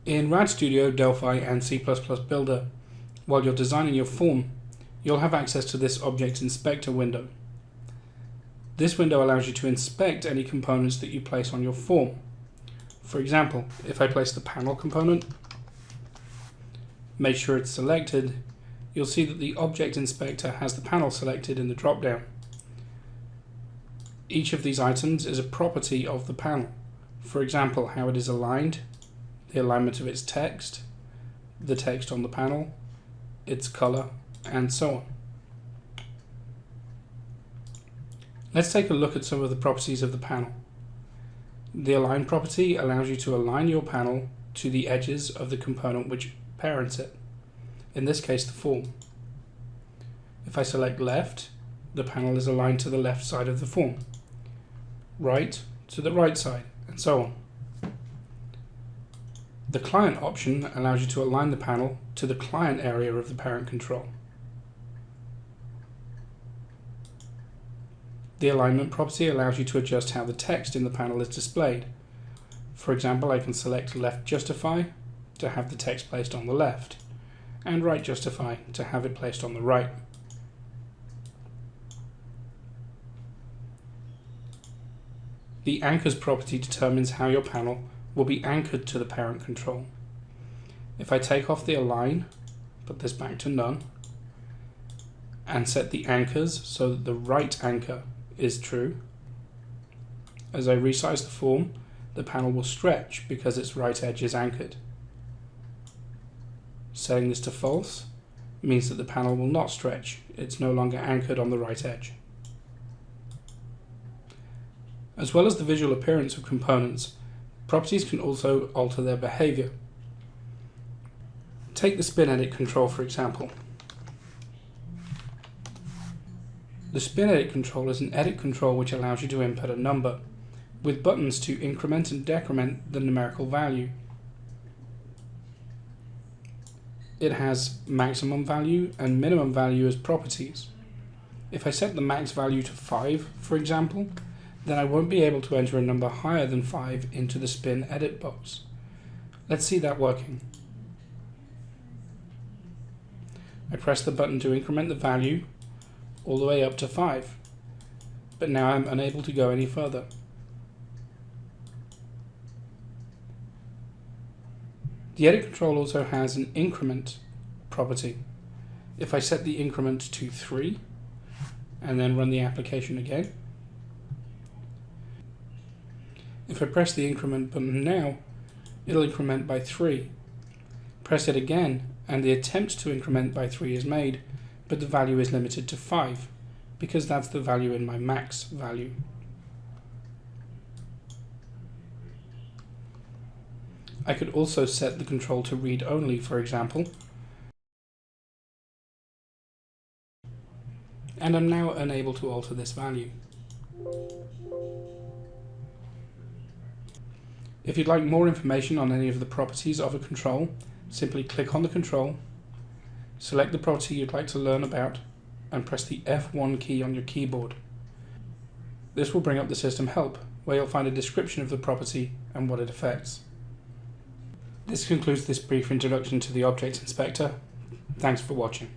In RAD Studio, Delphi and C Builder, while you're designing your form, you'll have access to this Object Inspector window. This window allows you to inspect any components that you place on your form. For example, if I place the panel component, make sure it's selected, you'll see that the Object Inspector has the panel selected in the drop-down. Each of these items is a property of the panel. For example, how it is aligned, the alignment of its text, the text on the panel, its color, and so on. Let's take a look at some of the properties of the panel. The Align property allows you to align your panel to the edges of the component which parents it, in this case the form. If I select left, the panel is aligned to the left side of the form, right to the right side, and so on. The Client option allows you to align the panel to the client area of the parent control. The Alignment property allows you to adjust how the text in the panel is displayed. For example, I can select Left Justify to have the text placed on the left, and Right Justify to have it placed on the right. The Anchors property determines how your panel will be anchored to the parent control. If I take off the Align, put this back to none, and set the anchors so that the right anchor is true, as I resize the form, the panel will stretch because its right edge is anchored. Setting this to false means that the panel will not stretch, it's no longer anchored on the right edge. As well as the visual appearance of components, properties can also alter their behavior. Take the SpinEdit control for example. The SpinEdit control is an edit control which allows you to input a number, with buttons to increment and decrement the numerical value. It has maximum value and minimum value as properties. If I set the max value to 5, for example, then I won't be able to enter a number higher than 5 into the SpinEdit box. Let's see that working. I press the button to increment the value all the way up to 5, but now I'm unable to go any further. The edit control also has an increment property. If I set the increment to 3 and then run the application again, if I press the increment button now, it'll increment by 3. Press it again and the attempt to increment by 3 is made, but the value is limited to 5 because that's the value in my max value. I could also set the control to read only, for example, and I'm now unable to alter this value. If you'd like more information on any of the properties of a control, simply click on the control, select the property you'd like to learn about, and press the F1 key on your keyboard. This will bring up the System Help, where you'll find a description of the property and what it affects. This concludes this brief introduction to the Object Inspector. Thanks for watching.